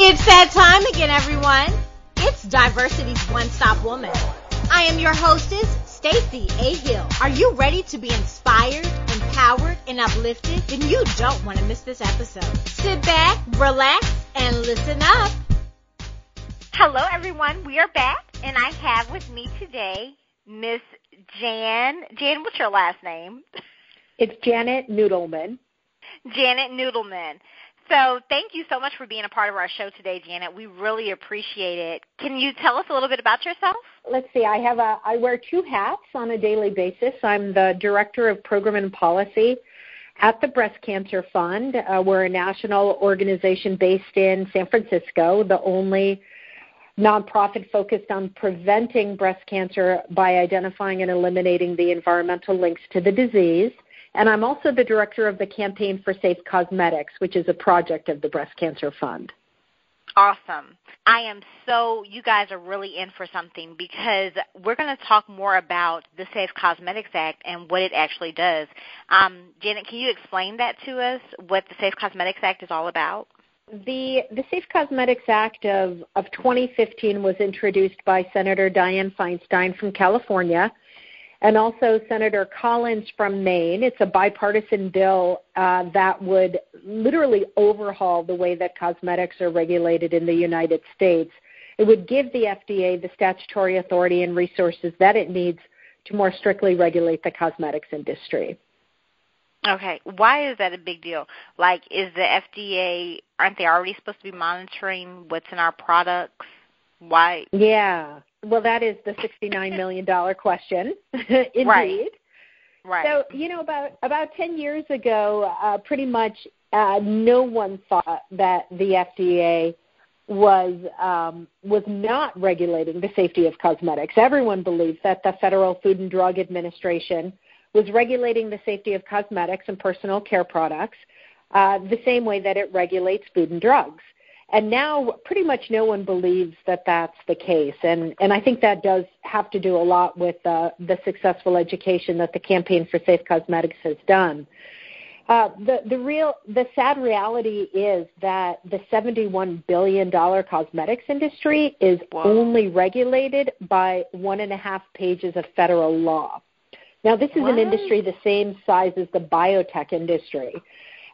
It's that time again, everyone. It's Diversity's One-Stop Woman. I am your hostess, Stacey A. Hill. Are you ready to be inspired, empowered, and uplifted? Then you don't want to miss this episode. Sit back, relax, and listen up. Hello, everyone. We are back, and I have with me today Miss Jan. Jan, what's your last name? It's Janet Nudelman. Janet Nudelman. So thank you so much for being a part of our show today, Janet. We really appreciate it. Can you tell us a little bit about yourself? Let's see. I wear two hats on a daily basis. I'm the Director of Program and Policy at the Breast Cancer Fund. We're a national organization based in San Francisco, the only nonprofit focused on preventing breast cancer by identifying and eliminating the environmental links to the disease. And I'm also the director of the Campaign for Safe Cosmetics, which is a project of the Breast Cancer Fund. Awesome. You guys are really in for something because we're going to talk more about the Safe Cosmetics Act and what it actually does. Janet, can you explain that to us, what the Safe Cosmetics Act is all about? The Safe Cosmetics Act of 2015 was introduced by Senator Dianne Feinstein from California, and also Senator Collins from Maine. It's a bipartisan bill that would literally overhaul the way that cosmetics are regulated in the United States. It would give the FDA the statutory authority and resources that it needs to more strictly regulate the cosmetics industry. Okay. Why is that a big deal? Like, is the FDA, aren't they already supposed to be monitoring what's in our products? Why? Yeah. Well, that is the $69 million question, indeed. Right. So, about 10 years ago, pretty much no one thought that the FDA was not regulating the safety of cosmetics. Everyone believes that the Federal Food and Drug Administration was regulating the safety of cosmetics and personal care products the same way that it regulates food and drugs. And now pretty much no one believes that that's the case. And I think that does have to do a lot with the successful education that the Campaign for Safe Cosmetics has done. The sad reality is that the $71 billion cosmetics industry is only regulated by 1.5 pages of federal law. Now, this is an industry the same size as the biotech industry.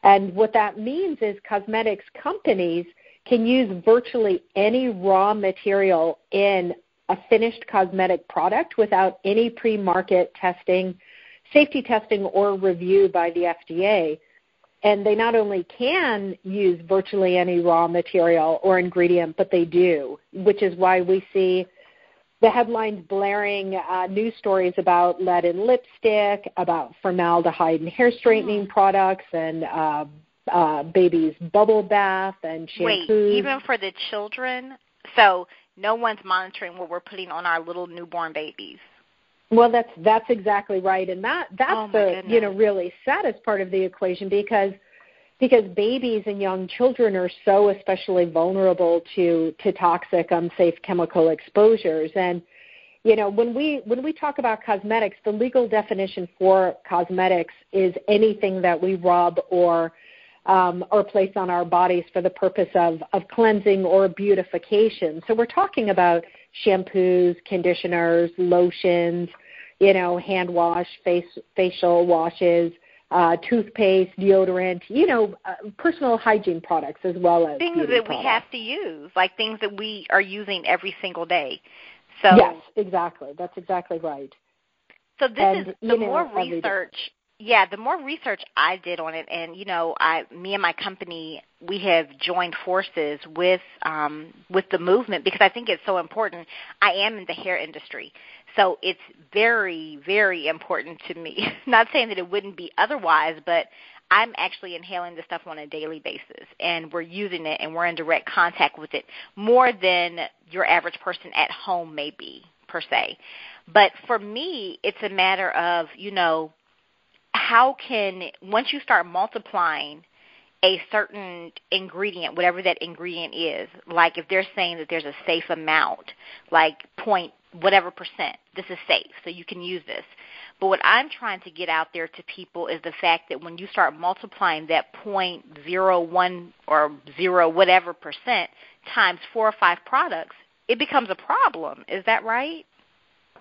And what that means is cosmetics companies can use virtually any raw material in a finished cosmetic product without any pre-market testing, safety testing, or review by the FDA. And they not only can use virtually any raw material or ingredient, but they do, which is why we see the headlines blaring news stories about lead in lipstick, about formaldehyde in hair straightening products, and baby's bubble bath and shampoo. Wait, even for the children? So no one's monitoring what we're putting on our little newborn babies. Well, that's exactly right, and that's the really saddest part of the equation because babies and young children are so especially vulnerable to toxic, unsafe chemical exposures. And when we talk about cosmetics, the legal definition for cosmetics is anything that we rub or place on our bodies for the purpose of cleansing or beautification. So we're talking about shampoos, conditioners, lotions, hand wash, facial washes, toothpaste, deodorant, personal hygiene products as well as things beauty that products. We have to use, like things that we are using every single day. So yes, exactly. That's exactly right. So this is the more research. Yeah, the more research I did on it, and me and my company, we have joined forces with the movement because I think it's so important. I am in the hair industry, so it's very, very important to me. Not saying that it wouldn't be otherwise, but I'm actually inhaling this stuff on a daily basis, and we're using it, and we're in direct contact with it more than your average person at home may be, per se. But for me, it's a matter of, how can, once you start multiplying a certain ingredient, whatever that ingredient is, like if they're saying that there's a safe amount, like point whatever percent, this is safe, so you can use this. But what I'm trying to get out there to people is the fact that when you start multiplying that 0.01 or 0 whatever percent times 4 or 5 products, it becomes a problem. Is that right?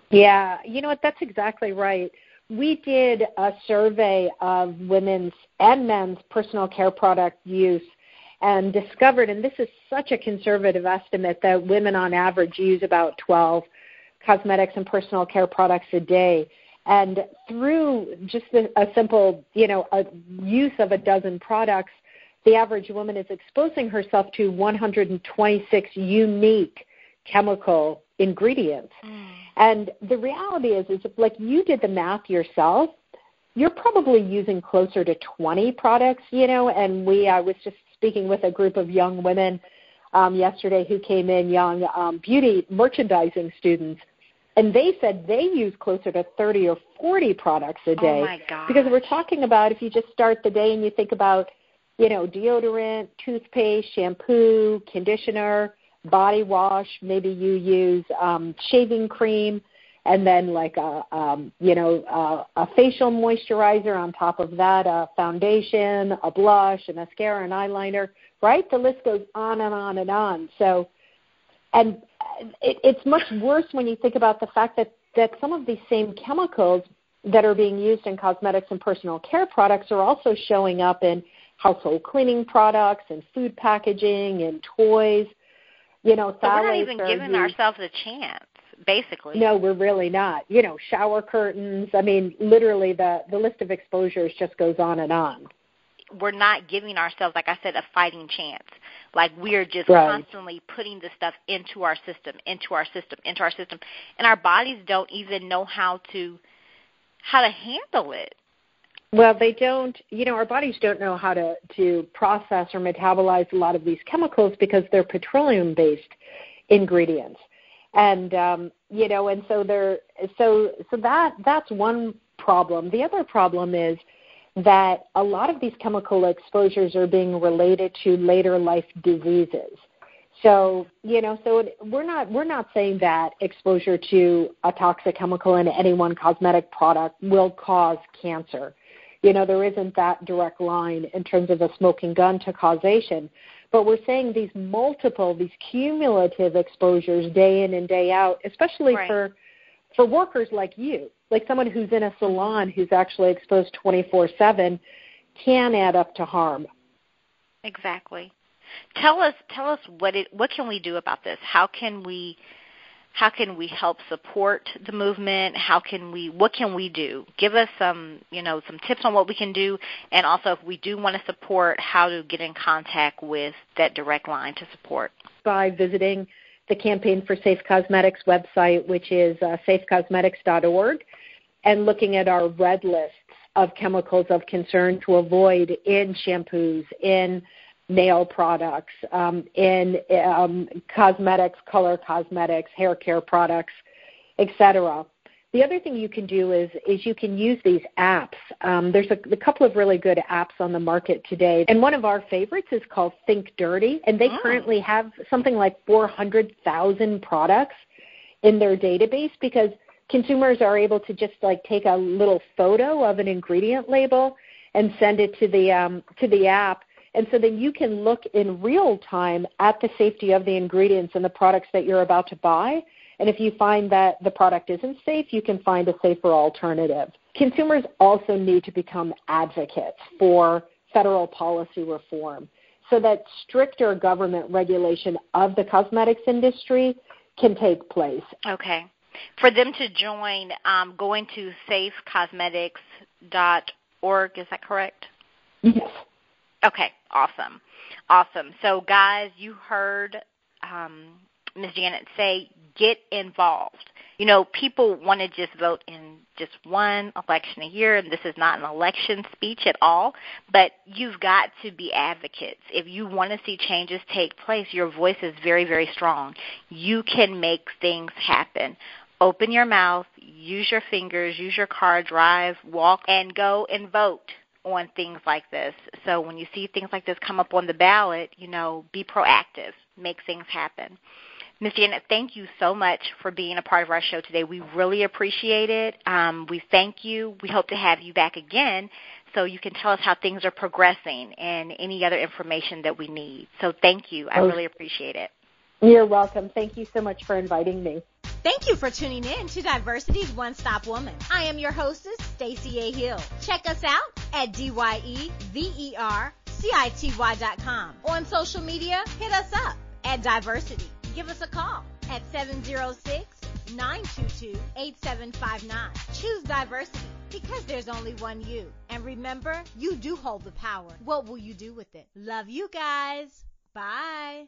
Yeah, you know what, that's exactly right. We did a survey of women's and men's personal care product use and discovered, and this is such a conservative estimate, that women on average use about 12 cosmetics and personal care products a day. And through just a simple, a use of a dozen products, the average woman is exposing herself to 126 unique chemical ingredients. And the reality is if like you did the math yourself, you're probably using closer to 20 products, and I was just speaking with a group of young women yesterday who came in, young beauty merchandising students, and they said they use closer to 30 or 40 products a day. Oh my gosh. Because we're talking about, if you just start the day and you think about, deodorant, toothpaste, shampoo, conditioner, body wash, maybe you use shaving cream, and then like a facial moisturizer on top of that, a foundation, a blush, a mascara, an eyeliner, right? The list goes on and on and on. So, and it's much worse when you think about the fact that some of these same chemicals that are being used in cosmetics and personal care products are also showing up in household cleaning products and food packaging and toys. So we're not even giving ourselves a chance, basically. No, we're really not. Shower curtains. I mean, literally the list of exposures just goes on and on. We're not giving ourselves, like I said, a fighting chance. Like we're just constantly putting this stuff into our system. And our bodies don't even know how to handle it. Well, they don't, our bodies don't know how to process or metabolize a lot of these chemicals because they're petroleum-based ingredients. And, and so that's one problem. The other problem is that a lot of these chemical exposures are being related to later life diseases. So, we're not saying that exposure to a toxic chemical in any one cosmetic product will cause cancer. There isn't that direct line in terms of a smoking gun to causation. But we're saying these cumulative exposures day in and day out, especially for workers like you, like someone who's in a salon who's actually exposed 24/7, can add up to harm. Exactly. Tell us what can we do about this? How can we help support the movement? What can we do? Give us some tips on what we can do, and also if we do want to support, how to get in contact with that direct line to support. By visiting the Campaign for Safe Cosmetics website, which is safecosmetics.org, and looking at our red lists of chemicals of concern to avoid in shampoos, in nail products, in cosmetics, color cosmetics, hair care products, etc. The other thing you can do is you can use these apps. There's a couple of really good apps on the market today, and one of our favorites is called Think Dirty, and they currently have something like 400,000 products in their database because consumers are able to just like take a little photo of an ingredient label and send it to the app. And so then you can look in real time at the safety of the ingredients and the products that you're about to buy. And if you find that the product isn't safe, you can find a safer alternative. Consumers also need to become advocates for federal policy reform so that stricter government regulation of the cosmetics industry can take place. Okay. For them to join, going to safecosmetics.org, is that correct? Yes. Okay, awesome. So, guys, you heard Ms. Janet say, get involved. People want to just vote in just one election a year, and this is not an election speech at all, but you've got to be advocates. If you want to see changes take place, your voice is very, very strong. You can make things happen. Open your mouth, use your fingers, use your car, drive, walk, and go and vote on things like this. So when you see things like this come up on the ballot, be proactive, make things happen. Ms. Janet, thank you so much for being a part of our show today. We really appreciate it. We thank you. We hope to have you back again so you can tell us how things are progressing and any other information that we need. So thank you. I really appreciate it. You're welcome. Thank you so much for inviting me. Thank you for tuning in to Diversity's One Stop Woman. I am your hostess, Stacey A. Hill. Check us out at DYEVERCITY.com. On social media, hit us up at Diversity. Give us a call at 706-922-8759. Choose Diversity because there's only one you. And remember, you do hold the power. What will you do with it? Love you guys. Bye.